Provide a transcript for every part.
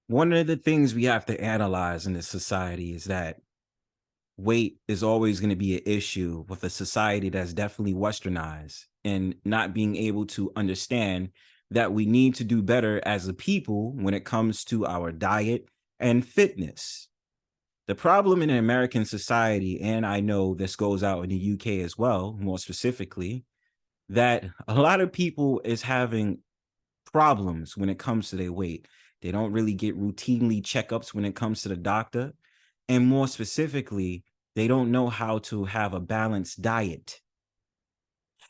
One of the things we have to analyze in this society is that weight is always going to be an issue with a society that's definitely westernized and not being able to understand that we need to do better as a people when it comes to our diet and fitness. The problem in American society, and I know this goes out in the UK as well, more specifically, that a lot of people is having problems when it comes to their weight. They don't really get routinely checkups when it comes to the doctor. And more specifically, they don't know how to have a balanced diet.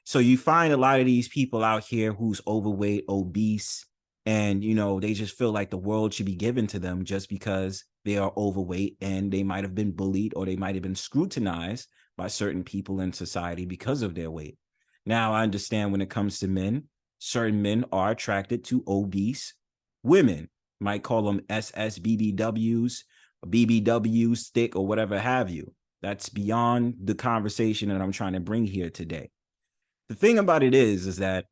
So you find a lot of these people out here who's overweight, obese, and they just feel like the world should be given to them just because they are overweight and they might have been bullied or they might have been scrutinized by certain people in society because of their weight. Now, I understand when it comes to men, certain men are attracted to obese women. Might call them SSBBWs, BBWs, thick, or whatever have you. That's beyond the conversation that I'm trying to bring here today. The thing about it is that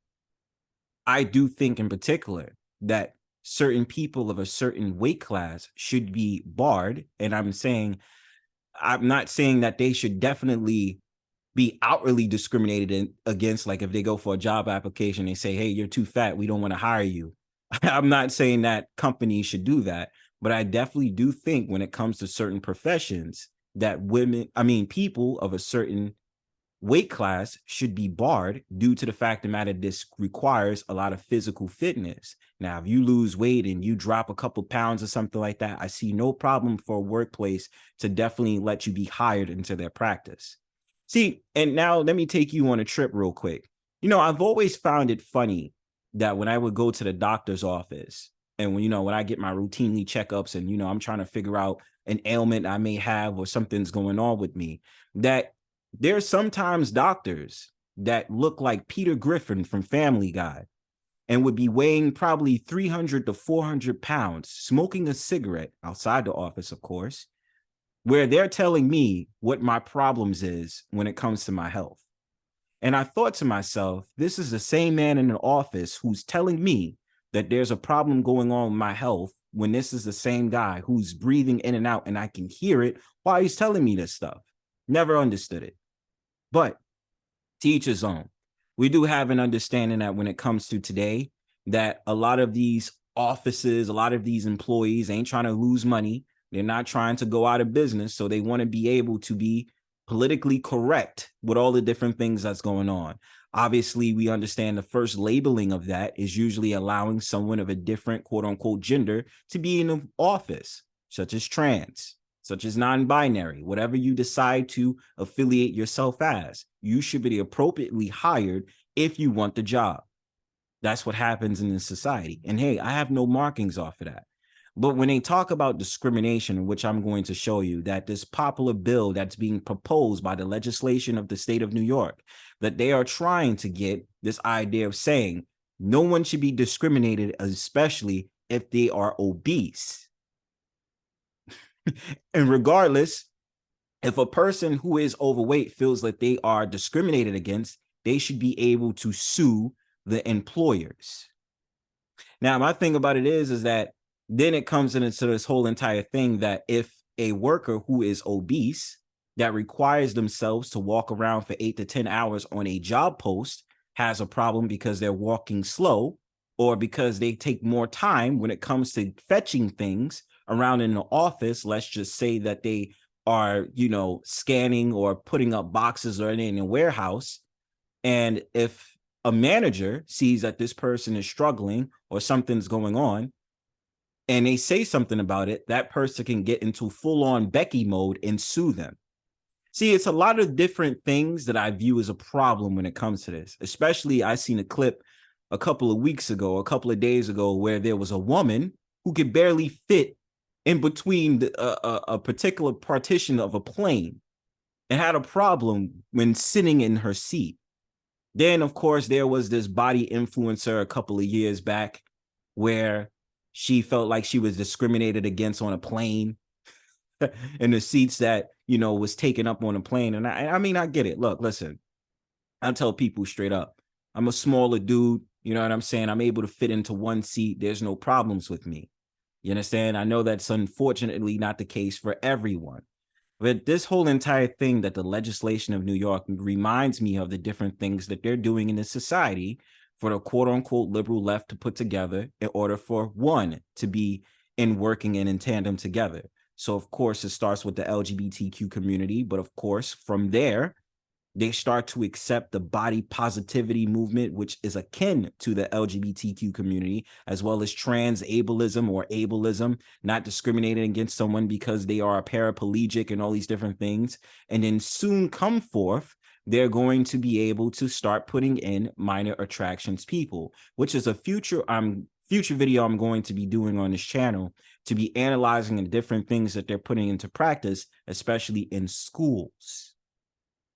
I do think in particular that certain people of a certain weight class should be barred. And I'm not saying that they should definitely be outwardly discriminated against. Like if they go for a job application, they say, hey, you're too fat, we don't want to hire you. I'm not saying that companies should do that, but I definitely do think when it comes to certain professions that people of a certain weight class should be barred due to the fact of the matter this requires a lot of physical fitness. Now, if you lose weight and you drop a couple pounds or something like that, I see no problem for a workplace to definitely let you be hired into their practice. See, and now let me take you on a trip real quick. I've always found it funny that when I would go to the doctor's office and when I get my routinely checkups and, I'm trying to figure out an ailment I may have or something's going on with me, that there's sometimes doctors that look like Peter Griffin from Family Guy and would be weighing probably 300 to 400 pounds, smoking a cigarette outside the office, of course, where they're telling me what my problems is when it comes to my health. And I thought to myself, this is the same man in the office who's telling me that there's a problem going on with my health when this is the same guy who's breathing in and out and I can hear it while he's telling me this stuff. Never understood it. But to each his own. We do have an understanding that when it comes to today, that a lot of these offices, a lot of these employees ain't trying to lose money. They're not trying to go out of business. So they want to be able to be politically correct with all the different things that's going on. Obviously, we understand the first labeling of that is usually allowing someone of a different quote unquote gender to be in the office, such as trans, such as non-binary, whatever you decide to affiliate yourself as, you should be appropriately hired if you want the job. That's what happens in this society. And hey, I have no markings off of that. But when they talk about discrimination, which I'm going to show you, that this popular bill that's being proposed by the legislation of the state of New York, that they are trying to get this idea of saying no one should be discriminated, especially if they are obese. And regardless, if a person who is overweight feels that they are discriminated against, they should be able to sue the employers. Now, my thing about it is that then it comes into this whole entire thing that if a worker who is obese that requires themselves to walk around for 8 to 10 hours on a job post has a problem because they're walking slow or because they take more time when it comes to fetching things around in the office, let's just say that they are, scanning or putting up boxes or in a warehouse. And if a manager sees that this person is struggling or something's going on and they say something about it, that person can get into full-on Becky mode and sue them. See, it's a lot of different things that I view as a problem when it comes to this. Especially, I seen a clip a couple of weeks ago, a couple of days ago, where there was a woman who could barely fit in between a particular partition of a plane and had a problem when sitting in her seat. Then, of course, there was this body influencer a couple of years back where she felt like she was discriminated against on a plane and the seats that, was taken up on a plane. And I get it. Look, listen, I tell people straight up, I'm a smaller dude. You know what I'm saying? I'm able to fit into one seat. There's no problems with me. You understand? I know that's unfortunately not the case for everyone. But this whole entire thing that the legislation of New York reminds me of the different things that they're doing in this society for the quote unquote liberal left to put together in order for one to be in working and in tandem together. So, of course, it starts with the LGBTQ community. But of course, from there, they start to accept the body positivity movement, which is akin to the LGBTQ community, as well as trans ableism or ableism, not discriminating against someone because they are a paraplegic and all these different things. And then soon come forth, they're going to be able to start putting in minor attractions people, which is a future video I'm going to be doing on this channel, to be analyzing the different things that they're putting into practice, especially in schools.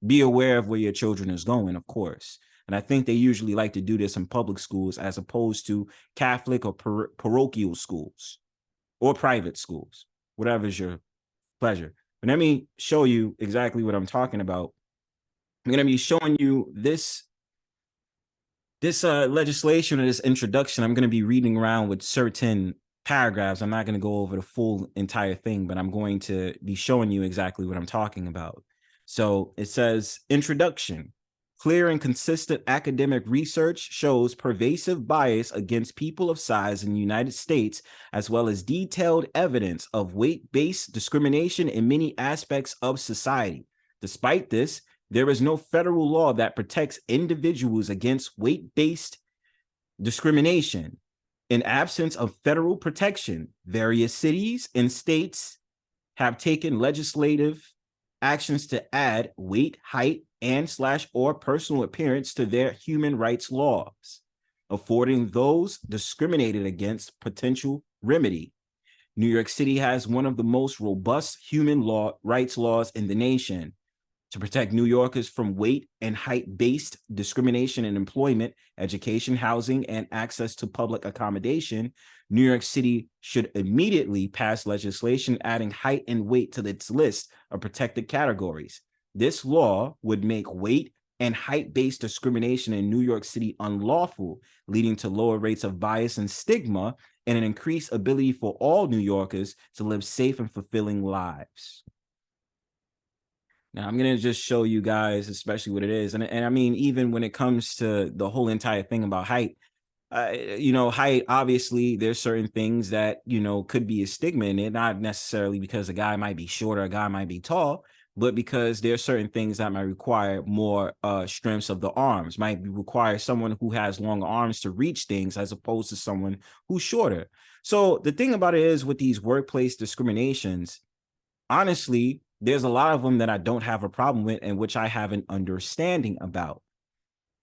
Be aware of where your children is going, of course. And I think they usually like to do this in public schools as opposed to Catholic or parochial schools or private schools, whatever is your pleasure. But let me show you exactly what I'm talking about. I'm going to be showing you this legislation or this introduction. I'm going to be reading around with certain paragraphs. I'm not going to go over the full entire thing, but I'm going to be showing you exactly what I'm talking about. So it says, introduction. Clear and consistent academic research shows pervasive bias against people of size in the United States, as well as detailed evidence of weight-based discrimination in many aspects of society. Despite this, there is no federal law that protects individuals against weight-based discrimination. In absence of federal protection, various cities and states have taken legislative actions to add weight, height, and/or personal appearance to their human rights laws, affording those discriminated against potential remedy. New York City has one of the most robust human rights laws in the nation. To protect New Yorkers from weight and height-based discrimination in employment, education, housing, and access to public accommodation, New York City should immediately pass legislation adding height and weight to its list of protected categories. This law would make weight and height-based discrimination in New York City unlawful, leading to lower rates of bias and stigma and an increased ability for all New Yorkers to live safe and fulfilling lives. Now, I'm going to just show you guys, especially what it is. And I mean, even when it comes to the whole entire thing about height, height, obviously, there's certain things that, could be a stigma in it, not necessarily because a guy might be short or a guy might be tall, but because there's certain things that might require more strengths of the arms, might require someone who has long arms to reach things as opposed to someone who's shorter. So the thing about it is with these workplace discriminations, honestly, there's a lot of them that I don't have a problem with and which I have an understanding about,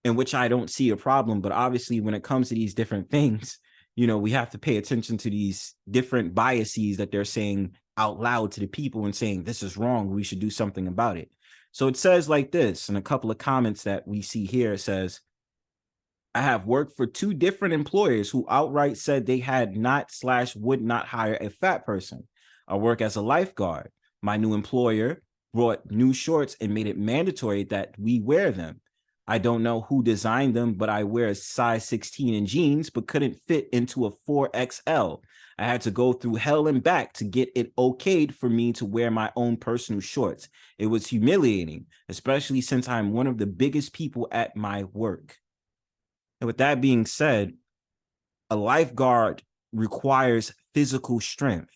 in which I don't see a problem. But obviously, when it comes to these different things, we have to pay attention to these different biases that they're saying out loud to the people and saying, this is wrong, we should do something about it. So it says like this, in a couple of comments that we see here, it says, I have worked for 2 different employers who outright said they had not/would not hire a fat person. I work as a lifeguard. My new employer brought new shorts and made it mandatory that we wear them. I don't know who designed them, but I wear a size 16 in jeans, but couldn't fit into a 4XL. I had to go through hell and back to get it okayed for me to wear my own personal shorts. It was humiliating, especially since I'm one of the biggest people at my work. And with that being said, a lifeguard requires physical strength.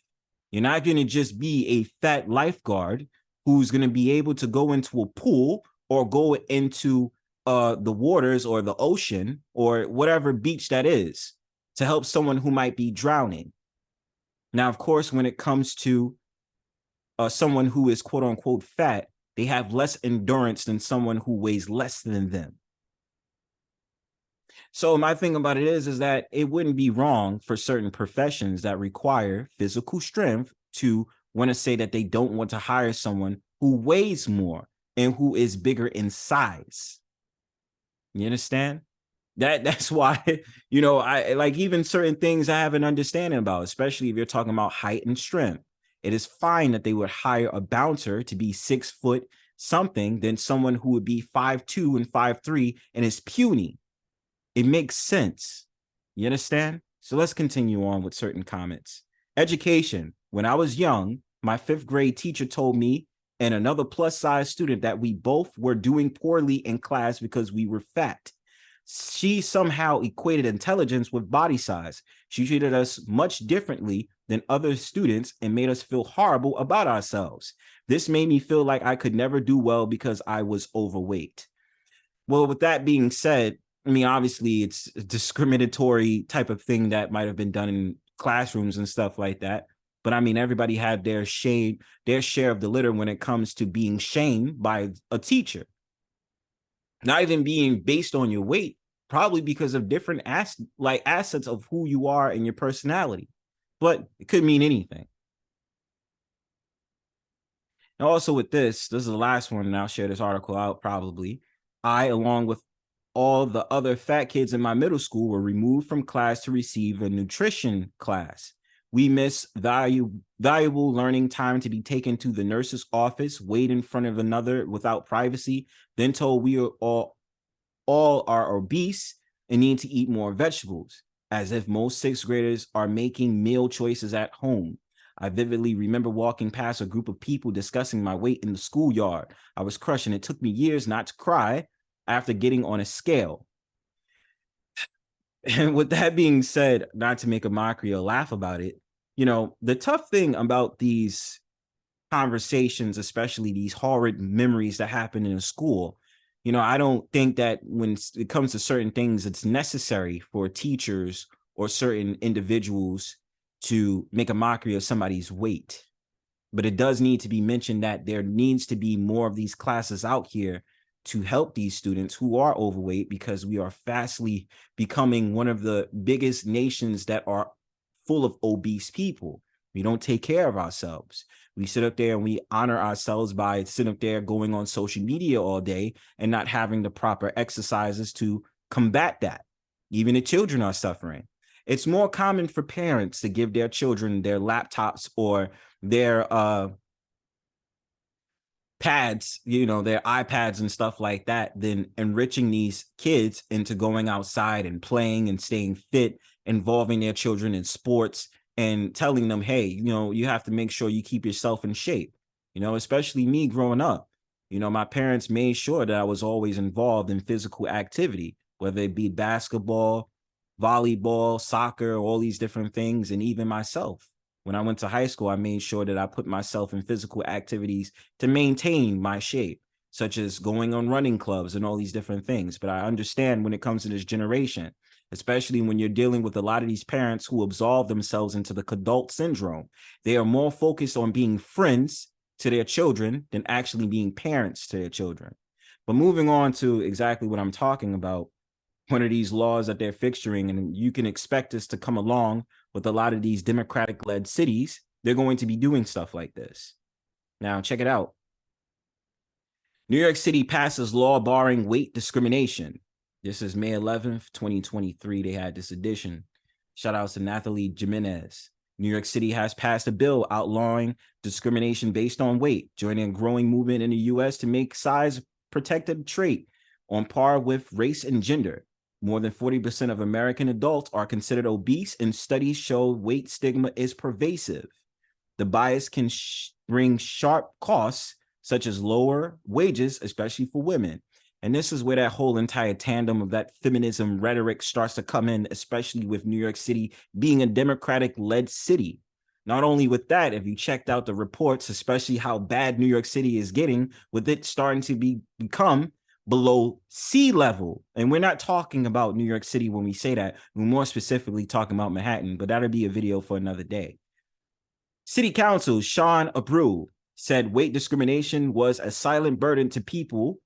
You're not going to just be a fat lifeguard who's going to be able to go into a pool or go into the waters or the ocean or whatever beach that is to help someone who might be drowning. Now, of course, when it comes to someone who is quote unquote fat, they have less endurance than someone who weighs less than them. So my thing about it is that it wouldn't be wrong for certain professions that require physical strength to want to say that they don't want to hire someone who weighs more and who is bigger in size. You understand? That's why, I like even certain things I have an understanding about, especially if you're talking about height and strength. It is fine that they would hire a bouncer to be 6 foot something than someone who would be 5'2" and 5'3" and is puny. It makes sense. You understand? So let's continue on with certain comments. Education. When I was young, my fifth grade teacher told me and another plus size student that we both were doing poorly in class because we were fat. She somehow equated intelligence with body size. She treated us much differently than other students and made us feel horrible about ourselves. This made me feel like I could never do well because I was overweight. Well, with that being said, I mean, obviously it's a discriminatory type of thing that might have been done in classrooms and stuff like that. But I mean, everybody had their share of the litter when it comes to being shamed by a teacher. Not even being based on your weight, probably because of different assets of who you are and your personality. But it could mean anything. And also with this is the last one, and I'll share this article out probably. I, along with all the other fat kids in my middle school, were removed from class to receive a nutrition class. We miss valuable learning time to be taken to the nurse's office, wait in front of another without privacy, then told we are all are obese and need to eat more vegetables, as if most sixth graders are making meal choices at home. I vividly remember walking past a group of people discussing my weight in the schoolyard. I was crushed, and it took me years not to cry after getting on a scale. And with that being said, not to make a mockery or laugh about it, you know, the tough thing about these conversations, especially these horrid memories that happen in a school, you know, I don't think that when it comes to certain things, it's necessary for teachers or certain individuals to make a mockery of somebody's weight. But it does need to be mentioned that there needs to be more of these classes out here to help these students who are overweight, because we are fastly becoming one of the biggest nations that are full of obese people. We don't take care of ourselves. We sit up there and we honor ourselves by sitting up there going on social media all day and not having the proper exercises to combat that. Even the children are suffering. It's more common for parents to give their children their laptops or their pads, you know, their iPads and stuff like that, than enriching these kids into going outside and playing and staying fit, involving their children in sports and telling them, hey, you know, you have to make sure you keep yourself in shape. You know, especially me growing up, you know, my parents made sure that I was always involved in physical activity, whether it be basketball, volleyball, soccer, all these different things. And even myself, when I went to high school, I made sure that I put myself in physical activities to maintain my shape, such as going on running clubs and all these different things. But I understand when it comes to this generation, especially when you're dealing with a lot of these parents who absolve themselves into the adult syndrome, they are more focused on being friends to their children than actually being parents to their children. But moving on to exactly what I'm talking about, one of these laws that they're fixturing, and you can expect us to come along with a lot of these Democratic-led cities, they're going to be doing stuff like this. Now, check it out. New York City passes law barring weight discrimination. This is May 11th, 2023. They had this edition. Shout out to Nathalie Jimenez. New York City has passed a bill outlawing discrimination based on weight, joining a growing movement in the U.S. to make size protected trait on par with race and gender. More than 40% of American adults are considered obese, and studies show weight stigma is pervasive. The bias can bring sharp costs, such as lower wages, especially for women. And this is where that whole entire tandem of that feminism rhetoric starts to come in, especially with New York City being a Democratic-led city. Not only with that, if you checked out the reports, especially how bad New York City is getting, with it starting to become below sea level. And we're not talking about New York City when we say that. We're more specifically talking about Manhattan, but that'll be a video for another day. City Council Sean Abreu said weight discrimination was a silent burden to people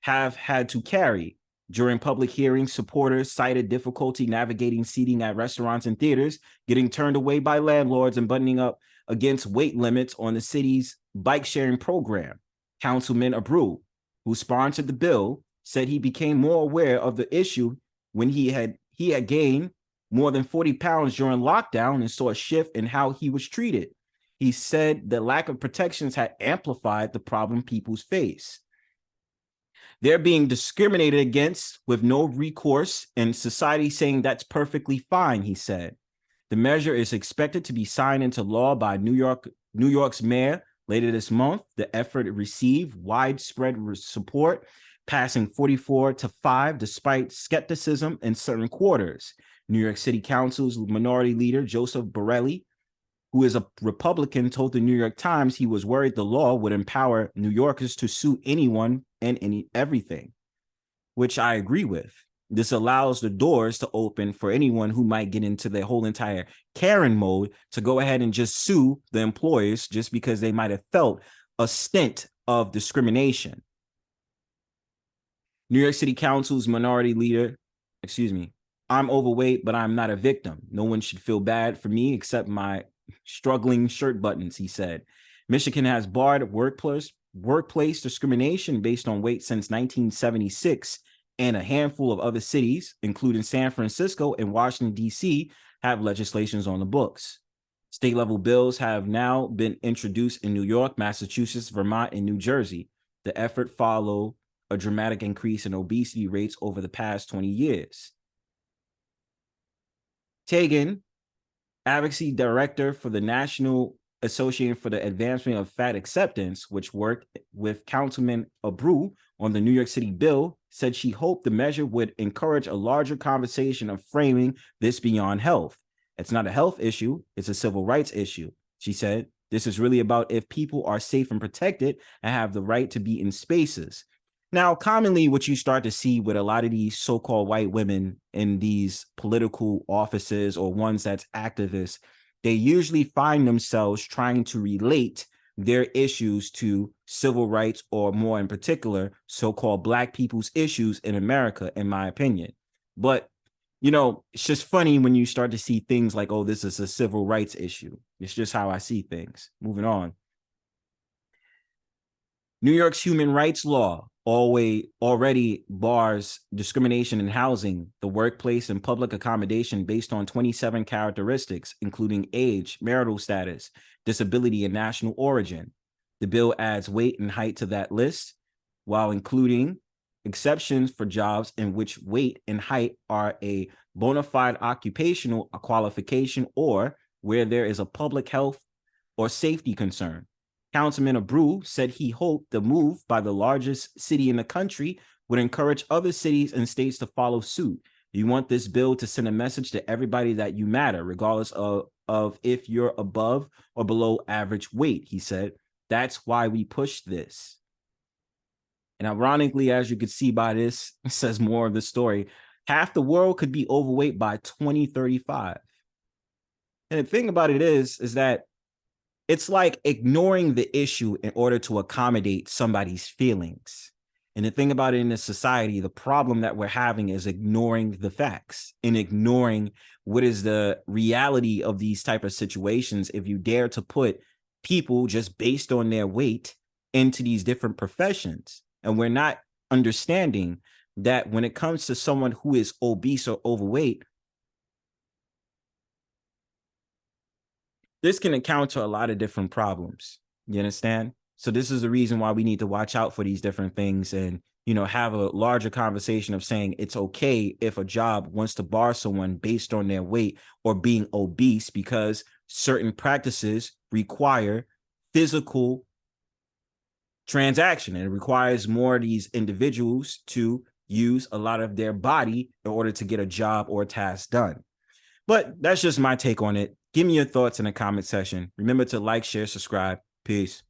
have had to carry. During public hearings, supporters cited difficulty navigating seating at restaurants and theaters, getting turned away by landlords, and buttoning up against weight limits on the city's bike sharing program. Councilman Abreu, who sponsored the bill, said he became more aware of the issue when he had gained more than 40 pounds during lockdown and saw a shift in how he was treated. He said the lack of protections had amplified the problem people face. They're being discriminated against with no recourse, and society saying that's perfectly fine, he said. The measure is expected to be signed into law by New York's mayor later this month. The effort received widespread support, passing 44-5 despite skepticism in certain quarters. New York City Council's minority leader, Joseph Borelli, who is a Republican, told the New York Times he was worried the law would empower New Yorkers to sue anyone and everything, which I agree with. This allows the doors to open for anyone who might get into their whole entire Karen mode to go ahead and just sue the employers just because they might have felt a stint of discrimination. New York City Council's minority leader, I'm overweight, but I'm not a victim. No one should feel bad for me except my struggling shirt buttons, he said. Michigan has barred workplace discrimination based on weight since 1976, and a handful of other cities, including San Francisco and Washington, D.C., have legislations on the books. State-level bills have now been introduced in New York, Massachusetts, Vermont, and New Jersey. The effort followed a dramatic increase in obesity rates over the past 20 years. Tegan, advocacy director for the National Association for the Advancement of Fat Acceptance, which worked with Councilman Abreu on the New York City bill, said she hoped the measure would encourage a larger conversation of framing this beyond health. It's not a health issue, it's a civil rights issue. She said, this is really about if people are safe and protected and have the right to be in spaces. Now, commonly what you start to see with a lot of these so-called white women in these political offices or ones that's activists, they usually find themselves trying to relate their issues to civil rights, or more in particular, so-called Black people's issues in America, in my opinion. But, you know, it's just funny when you start to see things like, oh, this is a civil rights issue. It's just how I see things. Moving on. New York's human rights law already bars discrimination in housing, the workplace, and public accommodation based on 27 characteristics, including age, marital status, disability, and national origin. The bill adds weight and height to that list, while including exceptions for jobs in which weight and height are a bona fide occupational qualification or where there is a public health or safety concern. Councilman Abreu said he hoped the move by the largest city in the country would encourage other cities and states to follow suit. You want this bill to send a message to everybody that you matter, regardless of if you're above or below average weight, he said. That's why we push this. And ironically, as you could see by this, it says more of the story. Half the world could be overweight by 2035. And the thing about it is that it's like ignoring the issue in order to accommodate somebody's feelings. And the thing about it in this society, the problem that we're having is ignoring the facts and ignoring what is the reality of these type of situations. If you dare to put people just based on their weight into these different professions, and we're not understanding that when it comes to someone who is obese or overweight, this can encounter a lot of different problems. You understand? So this is the reason why we need to watch out for these different things and, you know, have a larger conversation of saying it's okay if a job wants to bar someone based on their weight or being obese, because certain practices require physical transaction, and it requires more of these individuals to use a lot of their body in order to get a job or a task done. But that's just my take on it. Give me your thoughts in the comment section. Remember to like, share, subscribe. Peace.